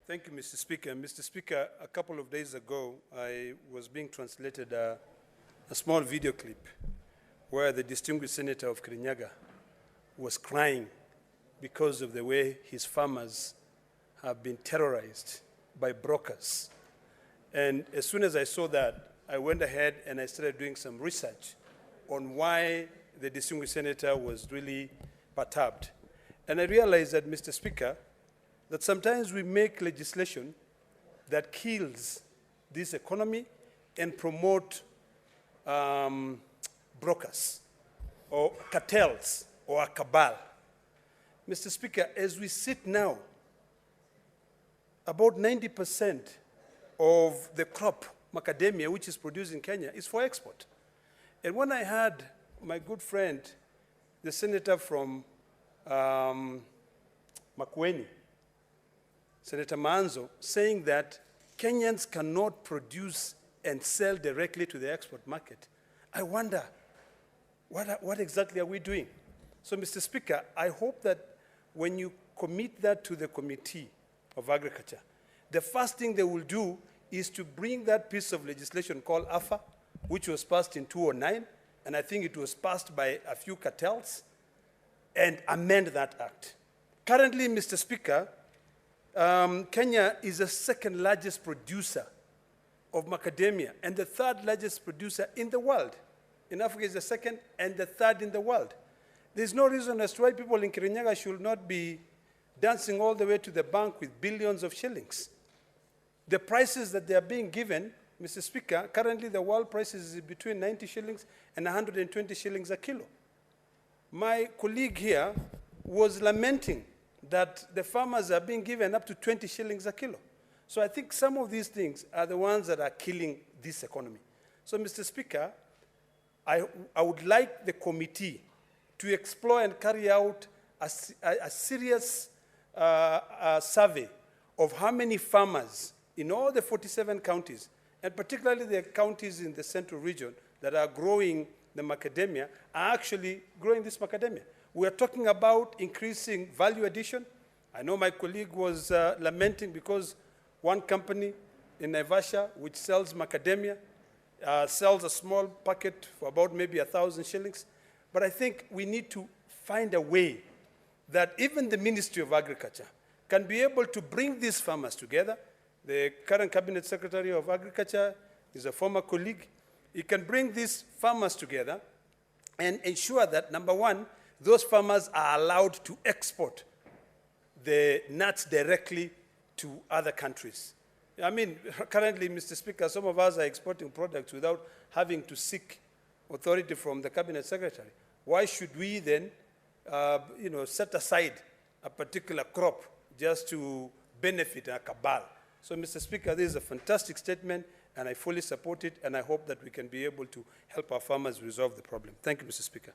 Thank you, Mr. Speaker. Mr. Speaker, a couple of days ago, I was being translated a small video clip where the distinguished senator of Kirinyaga was crying because of the way his farmers have been terrorized by brokers. And as soon as I saw that, I went ahead and I started doing some research on why the distinguished senator was really perturbed. And I realized that, Mr. Speaker, that sometimes we make legislation that kills this economy and promote brokers or cartels or a cabal. Mr. Speaker, as we sit now, about 90% of the crop, Macadamia, which is produced in Kenya, is for export. And when I heard my good friend, the senator from Makueni, Senator Manzo, saying that Kenyans cannot produce and sell directly to the export market, I wonder, what exactly are we doing? So, Mr. Speaker, I hope that when you commit that to the Committee of Agriculture, the first thing they will do is to bring that piece of legislation called AFA, which was passed in 2009, and I think it was passed by a few cartels, and amend that act. Currently, Mr. Speaker, Kenya is the second largest producer of macadamia and the third largest producer in the world. In Africa is the second and the third in the world. There's no reason as to why people in Kirinyaga should not be dancing all the way to the bank with billions of shillings. The prices that they are being given, Mr. Speaker, currently the world price is between 90 shillings and 120 shillings a kilo. My colleague here was lamenting that the farmers are being given up to 20 shillings a kilo. So I think some of these things are the ones that are killing this economy. So, Mr. Speaker, I would like the committee to explore and carry out a serious survey of how many farmers in all the 47 counties, and particularly the counties in the central region that are growing the macadamia, are actually growing this macadamia. We are talking about increasing value addition. I know my colleague was lamenting because one company in Naivasha, which sells macadamia, sells a small packet for about maybe 1,000 shillings. But I think we need to find a way that even the Ministry of Agriculture can be able to bring these farmers together. The current Cabinet Secretary of Agriculture is a former colleague. He can bring these farmers together and ensure that, number one, those farmers are allowed to export the nuts directly to other countries. I mean, currently, Mr. Speaker, some of us are exporting products without having to seek authority from the Cabinet Secretary. Why should we then, set aside a particular crop just to benefit a cabal? So, Mr. Speaker, this is a fantastic statement, and I fully support it, and I hope that we can be able to help our farmers resolve the problem. Thank you, Mr. Speaker.